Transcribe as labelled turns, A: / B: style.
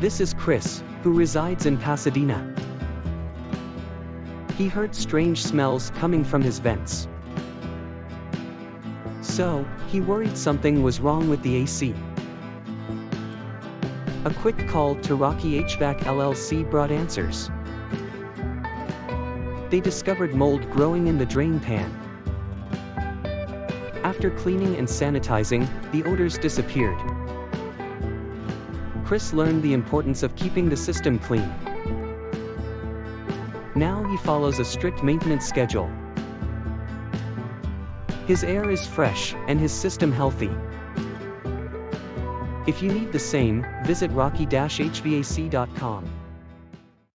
A: This is Chris, who resides in Pasadena. He heard strange smells coming from his vents. So, he worried something was wrong with the AC. A quick call to Rocky HVAC LLC brought answers. They discovered mold growing in the drain pan. After cleaning and sanitizing, the odors disappeared. Chris learned the importance of keeping the system clean. Now he follows a strict maintenance schedule. His air is fresh, and his system healthy. If you need the same, visit rocky-hvac.com.